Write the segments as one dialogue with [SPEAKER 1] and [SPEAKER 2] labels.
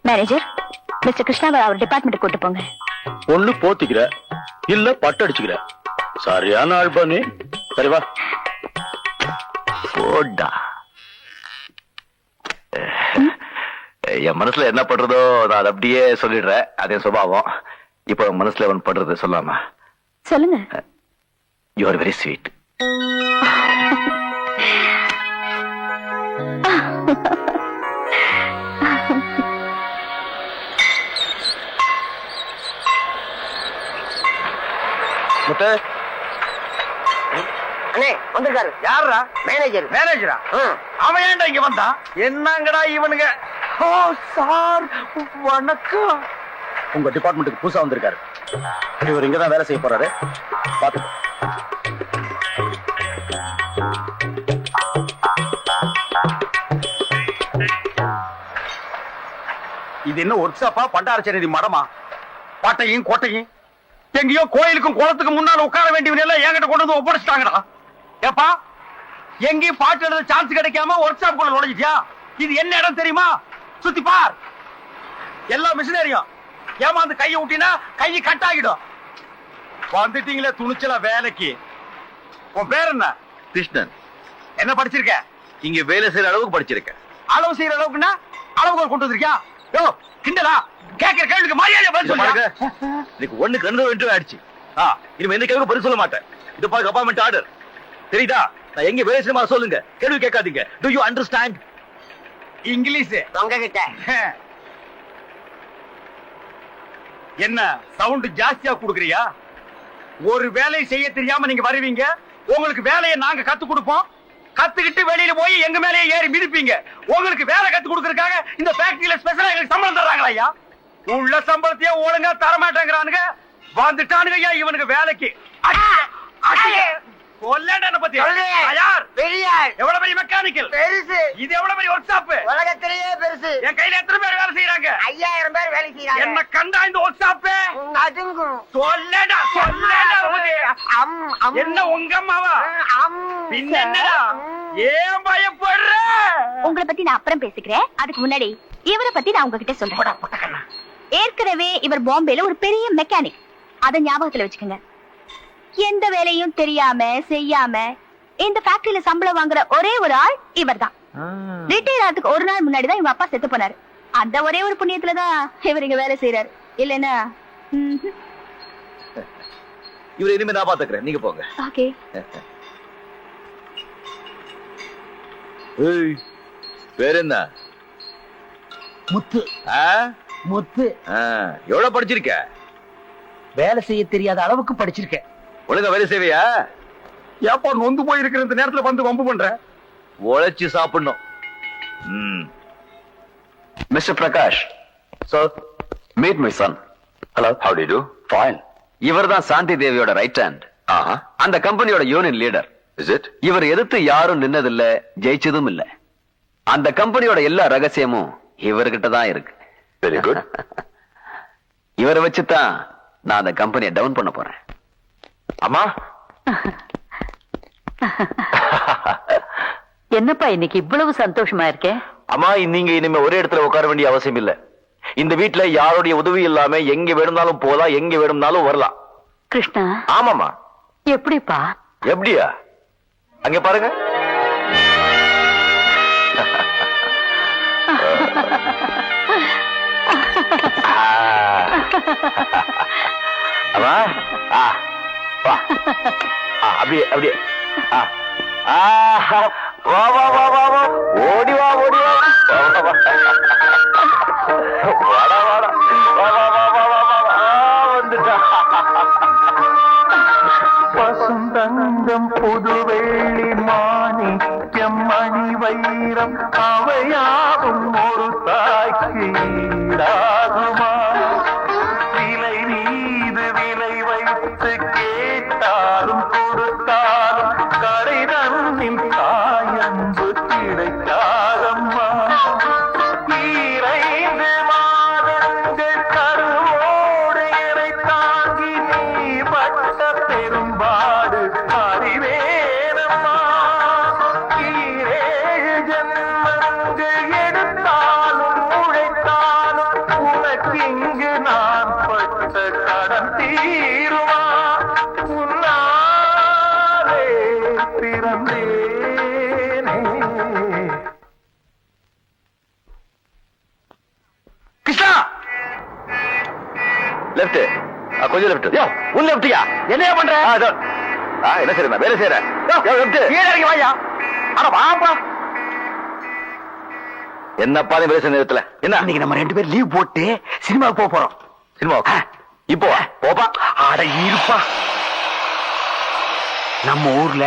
[SPEAKER 1] Manager, mister கிருஷ்ணாவை அவர் department கூட்டு போங்க.
[SPEAKER 2] ஒண்ணு போத்திக்கிற இல்ல பட்டு அடிச்சுக்கிற. சரியான ஆள் பண்ணி. சரி வா.
[SPEAKER 3] போடா. என் மனசுல என்ன பண்றதோ நான் அதை அப்படியே சொல்லிடுறேன். அதே சுபாவம். இப்ப மனசுல ஒன்று பண்றது சொல்லாமா?
[SPEAKER 1] சொல்லுங்க.
[SPEAKER 3] You are very sweet.
[SPEAKER 2] Muthu
[SPEAKER 4] அண்ணே வந்திருக்காரு.
[SPEAKER 2] யாரா?
[SPEAKER 4] மேனேஜர்.
[SPEAKER 2] மேனேஜரா? அவன் ஏன்டா இங்க வந்தான்? என்னங்கடா இவனுங்க? ஓ சார் வணக்கம். உங்க டிபார்ட்மெண்ட்டுக்கு புதுசா வந்திருக்காரு. இவர் இங்கதான் வேலை செய்ய போறாரு. பாத்து. இது என்ன ஒர்க் ஷாப்பா பண்டாரச்சேரி மடமா? பாட்டையும் கோட்டையும் எங்கேயோ கோயிலுக்கும் குளத்துக்கு முன்னால உட்கார வேண்டியவன் எல்லாம் என்கிட்ட கொண்டு வந்து ஒப்படைச்சிட்டாங்கடா. ஏப்பா எங்கேயும் பாட்டு எழுத சான்ஸ் கிடைக்காம ஒர்க் ஷாப் குள்ள நுழைஞ்சிட்டியா? இது என்ன இடம் தெரியுமா? சுத்தி பார். எல்லா மிஷினரியும் ஏமாந்து கையை விட்டினா கையை கட் ஆகிடும். வந்துட்டீங்களே துணிச்சலா வேலைக்கு. உன் பேர் என்ன?
[SPEAKER 3] கிருஷ்ணன்.
[SPEAKER 2] என்ன படிச்சிருக்க?
[SPEAKER 3] இங்க வேலை செய்யற அளவுக்கு படிச்சிருக்கேன்.
[SPEAKER 2] அளவு செய்யற அளவுக்குன்னா அளவுக்கு கொண்டு வந்திருக்கியா? யோ கிண்டலா? கேட்கிற கேள்விக்கு மரியாதை பதில் சொல்லுங்க.
[SPEAKER 3] இன்னைக்கு ஒண்ணுக்கு 2 இன்டர்வியூ ஆயிடுச்சு. இனிமே எந்த கேள்வி பதில் சொல்ல மாட்டேன். இது பாருங்க அப்பாயின்மெண்ட் ஆர்டர். தெரியுதா? நான் எங்க வேலை செய்யணுமா சொல்லுங்க. கேள்வி கேட்காதீங்க. To you understand?
[SPEAKER 2] இங்கிலீஷ்
[SPEAKER 4] உங்ககிட்ட
[SPEAKER 2] என்ன சவுண்ட் ஜாஸ்தியா குடுக்குறியா? ஒரு வேலையை செய்ய தெரியாம நீங்க வருவீங்க. உங்களுக்கு வேலையை நாங்க கத்து கொடுப்போம். கத்துக்கிட்டு வெளியில போய் எங்க மேலேயே ஏறி மிதிப்பீங்க. உங்களுக்கு வேலை கத்து கொடுக்கறதுக்காக இந்த ஃபேக்டரியில ஸ்பெஷலா எங்களுக்கு சம்பளம் தர்றாங்களா ஐயா? உள்ள சம்பளத்தையே ஒழுங்கா தரமாட்டேங்கிறானுங்க. வந்துட்டானுங்க ஐயா இவனுக்கு வேலைக்கு. கொல்லண்டன பத்தி யார்?
[SPEAKER 4] பெரியார்.
[SPEAKER 2] எவ்வளவு பெரிய மெக்கானிக்கல்?
[SPEAKER 4] பெருசு.
[SPEAKER 2] இது எவ்வளவு பெரிய ஒர்க் ஷாப்?
[SPEAKER 4] உலகத்திலேயே பெருசு.
[SPEAKER 2] என் கையில எத்தனை பேர் வேலை செய்யறாங்க?
[SPEAKER 4] 5000 பேர் வேலை செய்யறாங்க.
[SPEAKER 2] என்ன கண்டா இந்த ஒர்க் ஷாப்?
[SPEAKER 4] அதுங்கும்.
[SPEAKER 2] சொல்லடா என்ன உங்க அம்மாவா? பின்ன என்னடா ஏன் பயப்படுற?
[SPEAKER 1] உங்களை பத்தி நான் அப்புறம் பேசிக்கிறேன். அதுக்கு முன்னாடி இவரை பத்தி நான் உங்ககிட்ட சொல்றேன். ஏற்கனவே இவர் பாம்பேல ஒரு பெரிய மெக்கானிக். அத ஞாபகத்துல வச்சுக்கோங்க. எந்த வேலையும் தெரியாம செய்யாம இந்த ஃபேக்டரியில சம்பளம் வாங்குற ஒரே ஒரு ஆள் இவர் தான். ரிட்டையர் ஆகிறதுக்கு ஒரு நாள் முன்னாடி தான் இவங்க அப்பா செத்து போனாரு. அந்த ஒரே ஒரு புண்ணியத்துலதான் இவர் இங்க வேலை செய்யறாரு. இல்லன்னா
[SPEAKER 3] இவரை இனிமே நான் பாத்துக்கிறேன். நீங்க போங்க.
[SPEAKER 1] ஓகே.
[SPEAKER 3] வேற என்ன?
[SPEAKER 4] முத்து. முத்து.
[SPEAKER 3] எவ்வளவு படிச்சிருக்க?
[SPEAKER 4] வேலை செய்ய தெரியாத அளவுக்கு படிச்சிருக்கேன்.
[SPEAKER 3] ஒழுங்கா வேலை செய்வியா?
[SPEAKER 2] ஏப்பா நொந்து போய் இருக்கிற இந்த நேரத்துல வந்து வம்பு பண்ற?
[SPEAKER 3] உழைச்சு சாப்பிடணும்.
[SPEAKER 5] Mister Prakash,
[SPEAKER 3] sir,
[SPEAKER 5] meet my son.
[SPEAKER 3] Hello,
[SPEAKER 5] how do do? Fine. இவர் தான் சாந்தி தேவியோட ரைட் ஹேண்ட். அந்த கம்பெனியோட யூனியன் லீடர்.
[SPEAKER 3] Is it?
[SPEAKER 5] இவர் எதிர்த்து யாரும் நின்னதில்ல, ஜெயிச்சதும் இல்ல. அந்த கம்பெனியோட எல்லா ரகசியமும் இவர்கிட்ட தான் இருக்கு.
[SPEAKER 3] Very good.
[SPEAKER 5] இவரை வச்சுதான் நான் அந்த கம்பெனியை டவுன் பண்ண போறேன்.
[SPEAKER 3] அம்மா,
[SPEAKER 6] என்னப்பா இன்னைக்கு இவ்வளவு சந்தோஷமா இருக்கேன்?
[SPEAKER 3] அம்மா, நீங்க இனிமே ஒரே இடத்துல உட்கார வேண்டிய அவசியம் இல்ல. இந்த வீட்டுல யாருடைய உதவி இல்லாம எங்க வேணும்னாலும் போலாம், எங்க வேணும்னாலும் வரலாம்.
[SPEAKER 6] கிருஷ்ணா.
[SPEAKER 3] ஆமாமா.
[SPEAKER 6] எப்படிப்பா?
[SPEAKER 3] எப்படியா? அங்க பாருங்க. அப்படியே அப்படியே. வா வா வா வா வா, ஓடி வா ஓடி வா. வாடா வாடா, வா வா வா வா வா வா, வந்துட்டா.
[SPEAKER 7] பசுந்தங்கம் புதுவெள்ளி மாணிக்கம் மணி வைரம் அவையாவும் ஒரு தாய்க்கு ஈடாகுமா? விலை மீது விலை வைத்து கேட்டாலும் கொடுத்தாலும் கடை தன்னின் தாயன்பு கிடைக்காதம்மா. ஈரைந்து மாதங்கள் கருவோடு இறை தாங்கி நீ பட்ட பெரும்பாடு அறிவேனம்மா. ஈரேழு ஜன்மங்கள் எடுத்தாலும் உழைத்தாலும் பட்ட கடன் தீருமா உன்னாலே பிறந்தேனே.
[SPEAKER 2] கிருஷ்ணா
[SPEAKER 3] லெஃப்ட் கொஞ்சம் லெஃப்ட்
[SPEAKER 2] உன் லெப்டியா என்னையா பண்ற
[SPEAKER 3] என்ன செய்யறேன் வேலை செய்யறேன்
[SPEAKER 2] கீழே இறங்கி வாயா அட வாப்பா
[SPEAKER 3] என்னப்பா நீ வேலை செய்ய நேரத்துல என்ன
[SPEAKER 4] இன்னைக்கு நம்ம 2 பேரும் லீவ் போட்டு சினிமாவுக்கு போக போறோம்.
[SPEAKER 3] சினிமா இப்போ போப்பா
[SPEAKER 4] அட இருப்பா. நம்ம ஊர்ல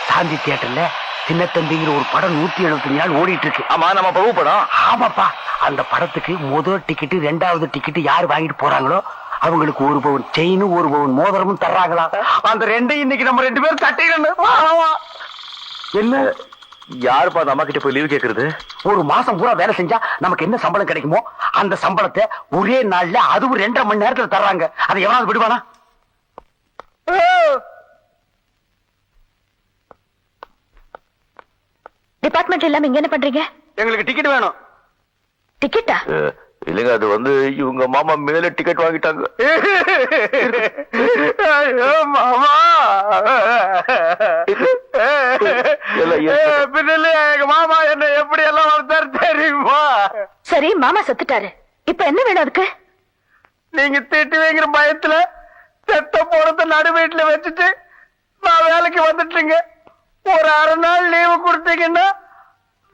[SPEAKER 4] சாந்தி தியேட்டர்ல சின்னத்தம்பிங்கிற ஒரு படம் 175 நாள் ஓடிட்டு இருக்கு.
[SPEAKER 3] ஆமா நம்ம பிரபு படம்.
[SPEAKER 4] ஆமாப்பா, அந்த படத்துக்கு முதல் டிக்கெட் 2வது டிக்கெட் யார் வாங்கிட்டு போறாங்களோ அவங்களுக்கு 1 பவுன் செயின் 1 பவுன் மோதிரமும் தர்றாங்களா.
[SPEAKER 2] அந்த ரெண்டையும் இன்னைக்கு நம்ம 2 பேரும் தட்டிடணும்.
[SPEAKER 4] என்ன
[SPEAKER 3] யாருப்பா அந்த அம்மா கிட்ட போய் லீவ் கேக்குறது?
[SPEAKER 4] ஒரு மாசம் பூரா வேலை செஞ்சா நமக்கு என்ன சம்பளம் கிடைக்குமோ அந்த சம்பளத்தை ஒரே நாள்ல அதுவும் 2.5 மணி நேரத்துல தர்றாங்க. அதை எவனாவது விடுவானா?
[SPEAKER 1] டிபார்ட்மெண்ட் இல்லாம இங்க என்ன பண்றீங்க?
[SPEAKER 2] எங்களுக்கு டிக்கெட் வேணும்.
[SPEAKER 1] டிக்கெட்டா?
[SPEAKER 3] இல்லைங்க, அது வந்து இவங்க மாமா மேல டிக்கெட் வாங்கிட்டாங்க.
[SPEAKER 2] ஐயோ மாமா, பின்னல எங்க மாமா என்ன எப்படி எல்லாம் வளர்த்தாரு தெரியுமா?
[SPEAKER 1] சரி, மாமா செத்துட்டாரு, இப்ப என்ன வேணும் அதுக்கு?
[SPEAKER 2] நீங்க திட்டுவீங்கிற பயத்துல செத்த போறத நடு வீட்டுல வச்சுட்டு நான் வேலைக்கு வந்துட்டுங்க. ஒரு 1/2 நாள் லீவு கொடுத்தீங்கன்னா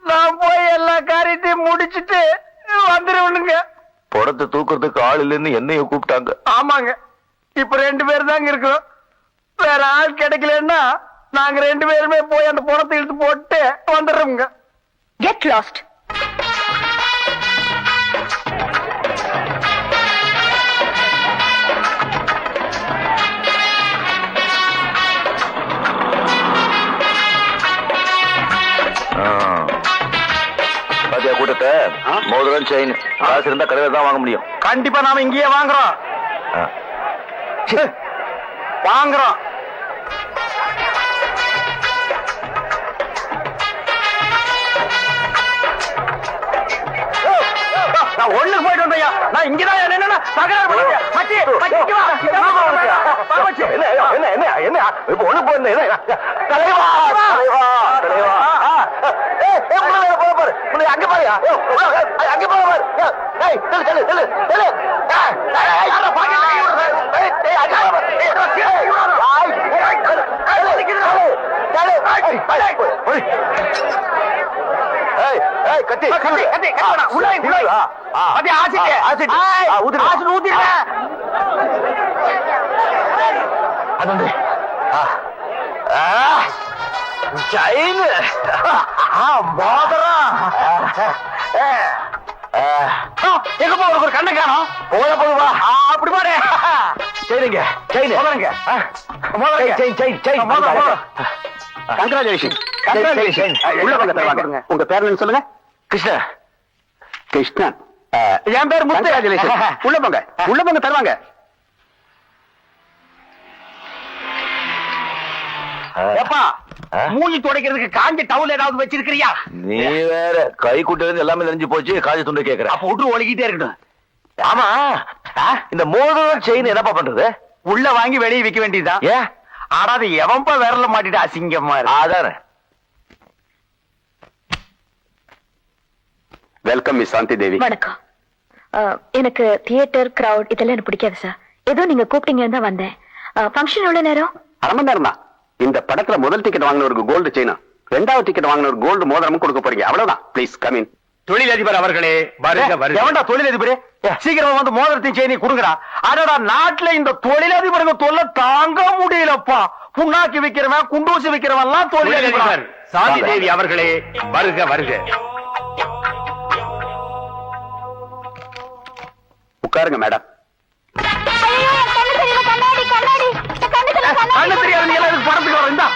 [SPEAKER 2] நான் போய் எல்லா காரியத்தையும் முடிச்சிட்டு வந்துருவனுங்க.
[SPEAKER 3] படத்தை தூக்குறதுக்கு ஆள் இல்லைன்னு என்னைய கூப்பிட்டாங்க.
[SPEAKER 2] ஆமாங்க, இப்ப 2 பேர் தாங்க இருக்கிறோம். வேற ஆள் கிடைக்கலன்னா நாங்க 2 பேருமே போய் அந்த பணத்தை இழுத்து போட்டு வந்துடுறோங்க.
[SPEAKER 1] Get lost.
[SPEAKER 3] பாத்தியா கூட்டத்தை? மோதிரம் செயின் காசு இருந்தா கடையில தான் வாங்க முடியும்.
[SPEAKER 2] கண்டிப்பா நாம இங்கேயே வாங்குறோம். வாங்குறோம். நான் ஒண்ணுக்கு போயிட்டு வந்தையா. நான் இங்கதான் என்னன்னா தகராறு பண்ணாதீங்க. மச்சி, மச்சி, இங்க வா. வா, மச்சி.
[SPEAKER 3] என்ன இப்ப ஒண்ணு போயிருந்தேன்.
[SPEAKER 2] தலைவா, தலைவா, தலைவா.
[SPEAKER 3] அங்க பாருயா, அங்க பாரு. கட்டி
[SPEAKER 2] எங்கப்பா ஒரு கண்ணை காணோம்.
[SPEAKER 3] போதுவா
[SPEAKER 2] அப்படி பாரு.
[SPEAKER 3] சரிங்க செயின்
[SPEAKER 2] கங்க்ராச்சுலேஷன். உள்ள வாங்க தருவாங்க. உங்க பேர் என்ன சொல்லுங்க?
[SPEAKER 3] கிருஷ்ணா.
[SPEAKER 2] கிருஷ்ணன். என் பேர் முத்து. உள்ள போங்க, உள்ள போங்க தருவாங்க. ஏப்பா, மூஞ்சி துடைக்கிறதுக்கு காஞ்ச டவுல் ஏதாவது வச்சிருக்கிறியா?
[SPEAKER 3] நீ வேற கை கூட்டு எல்லாமே தெரிஞ்சு போச்சு. காஞ்சி துண்டு கேக்குற.
[SPEAKER 2] அப்ப விட்டு ஒழுகிட்டே இருக்கட்டும்.
[SPEAKER 3] ஆமா, இந்த மோதிரம் செயின் என்னப்பா பண்றது?
[SPEAKER 2] உள்ள வாங்கி வெளியே விக்க வேண்டியதுதான்.
[SPEAKER 3] ஏன்?
[SPEAKER 2] ஆனா அது எவன்பா விரல மாட்டிட்டு அசிங்கமா இருக்கு.
[SPEAKER 3] அதானே.
[SPEAKER 2] வெல்கம் மிஸ் சாந்தி தேவி.
[SPEAKER 1] வணக்கம். எனக்கு தியேட்டர் கிரவுட் இதெல்லாம் எனக்கு பிடிக்காது சார். ஏதோ நீங்க கூப்பிட்டீங்கன்னு தான் வந்தேன். ஃபங்க்ஷன் எவ்வளவு நேரம்?
[SPEAKER 2] 1/2 மணி நேரம் தான். இந்த படத்துல முதல் டிக்கெட் வாங்கினவருக்கு கோல்டு செயினா, 2வது டிக்கெட் வாங்கினவருக்கு கோல்டு மோதிரமும் கொடுக்க போறீங்க. அவ்வளவுதான். Please come in. தொழிலதிபர் அவர்களே, எவன்டா தொழிலதிபரே? சீக்கிரம் வந்து மோதிரத்தையும் செயினையும் கொடுங்கடா. அடடா, நாட்டுல இந்த தொழிலதிபருங்க தொல்லை தாங்க முடியலப்பா. புண்ணாக்கி விக்கிறவன், குண்டூசி விக்கிறவன் எல்லாம் தொழிலதிபர். சாந்தி தேவி அவர்களே, வருக வருக. உட்காருங்க மேடம். கண்ணு தெரியாது, நீ எல்லாம் படத்துக்கு வர. இந்தா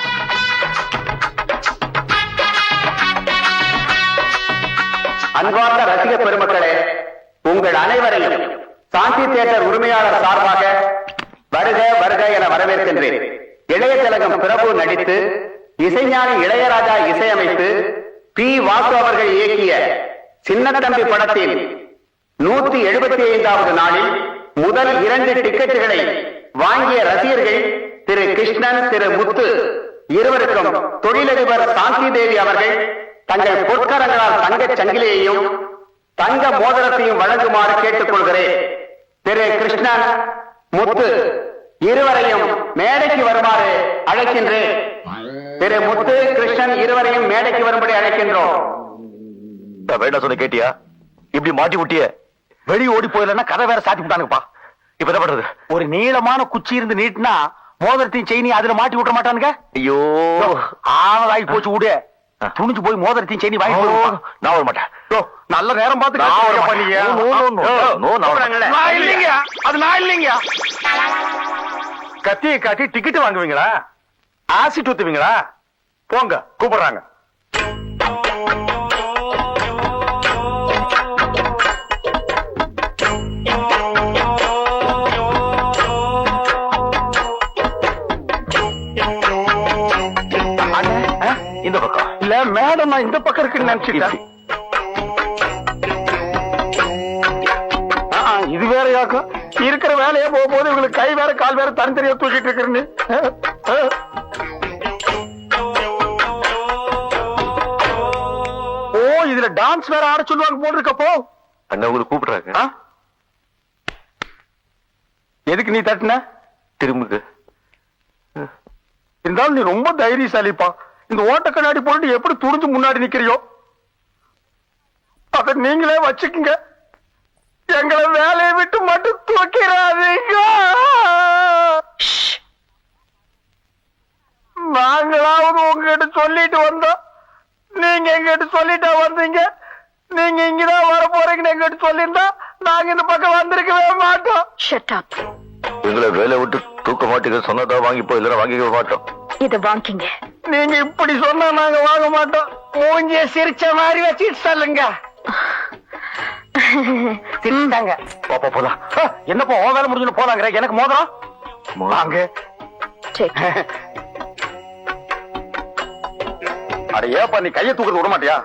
[SPEAKER 2] அன்பார்ந்த ரசிக பெருமக்களே, உங்கள் அனைவரையும் சாந்தி தியேட்டர் உரிமையாளர் சார்பாக வருக வருக என வரவேற்கின்றேன். இளைய திலகம் பிரபு நடித்து இசைஞானி இளையராஜா இசையமைத்து பி. வாசு அவர்கள் இயக்கிய சின்னத்தம்பி படத்தில் 175வது நாளில்
[SPEAKER 4] முதல் 2 டிக்கெட்டுகளை வாங்கிய ரசிகர்கள் திரு கிருஷ்ணன், திரு முத்து இருவருக்கும் தொழிலதிபர் சாந்தி தேவி அவர்கள் தங்கள் பொற்கரங்களால் தங்கச் சங்கிலியையும் தங்க மோதிரத்தையும் வழங்குமாறு கேட்டுக்கொள்கிறேன். திரு கிருஷ்ணன், முத்து இருவரையும் மேடைக்கு வருமாறு அழைக்கின்றேன். திரு முத்து, கிருஷ்ணன் இருவரையும் மேடைக்கு வரும்படி அழைக்கின்றோம்.
[SPEAKER 3] வேண்டாம் சொன்ன கேட்டியா? இப்படி மாட்டி விட்டிய
[SPEAKER 2] வெளிய ஓடி போயிடலன்னா கதை வேற சாத்தி விட்டானுங்கப்பா.
[SPEAKER 3] இப்ப என்ன பண்றது?
[SPEAKER 2] ஒரு நீளமான குச்சி இருந்து நீட்டினா மோதிரத்தையும் செயினி அதுல மாட்டி விட்ட மாட்டானுங்க.
[SPEAKER 3] ஐயோ,
[SPEAKER 2] ஆளாகி போச்சு விடு. துணிஞ்சு போய் மோதிரத்தையும் செயினி வாங்கி போடுவான்.
[SPEAKER 3] நான் வர மாட்டேன்.
[SPEAKER 2] நல்ல நேரம் பார்த்து
[SPEAKER 3] நான் வர
[SPEAKER 2] கத்துக்க
[SPEAKER 3] மாட்டேன்.
[SPEAKER 2] பண்ணீங்க.
[SPEAKER 3] No, no, no, no, no, நான் வர மாட்டேன்.
[SPEAKER 2] நான் இல்லைங்க, அது நான் இல்லைங்க. கத்தியை காட்டி டிக்கெட் வாங்குவீங்களா? ஆசிட் ஊத்துவீங்களா? போங்க, கூப்பிடுறாங்க.
[SPEAKER 3] இந்த பக்கம்
[SPEAKER 2] இல்ல மேடம், நான் இந்த பக்கம் இருக்குன்னு நினைச்சிட்டேன். இது வேற யாக்கும் இருக்கிற வேலையே போகும்போது இவங்களுக்கு கை வேற கால் வேற தனித்தனியா தூக்கிட்டு இருக்கிறேன்னு. ஓ, இதுல டான்ஸ் வேற ஆட சொல்லுவாங்க போட்டிருக்கப்போ.
[SPEAKER 3] அண்ணா உங்களுக்கு கூப்பிடுறாங்க.
[SPEAKER 2] எதுக்கு நீ தட்டின?
[SPEAKER 3] திரும்புக்கு.
[SPEAKER 2] இருந்தாலும் நீ ரொம்ப தைரியசாலிப்பா. இந்த ஓட்ட கண்ணாடி போட்டு எப்படி துணிஞ்சு முன்னாடி நிக்கிறியோ அத நீங்களே வச்சுக்குங்க. எங்களை வேலையை விட்டு மட்டும் தூக்கிறாதீங்க. நாங்களாவது உங்ககிட்ட சொல்லிட்டு வந்தோம், நீங்க எங்கிட்ட சொல்லிட்டா வந்தீங்க. நீங்க இங்கதான் வர போறீங்கன்னு எங்கிட்ட சொல்லியிருந்தா நாங்க இந்த பக்கம் வந்திருக்கவே மாட்டோம்.
[SPEAKER 6] Shut up.
[SPEAKER 3] எங்களை வேலை விட்டு தூக்க மாட்டீங்க சொன்னதா வாங்கிப்போ, இல்லைன்னா வாங்கிக்க மாட்டோம்.
[SPEAKER 6] இத வாங்கிங்க.
[SPEAKER 2] நீங்க இப்படி சொன்னா நாங்க வாங்க மாட்டோம். மூஞ்சிய சிரிச்ச மாதிரி வச்சுட்டு சொல்லுங்க. சிரிச்சாங்க.
[SPEAKER 3] பாப்பா போலாம்.
[SPEAKER 2] என்னப்பா உன் வேலை முடிஞ்சு போலாங்கிற? எனக்கு மோதிரம் வாங்க.
[SPEAKER 6] சரி.
[SPEAKER 2] அட ஏப்பா, நீ கையை தூக்குறது விட மாட்டியா?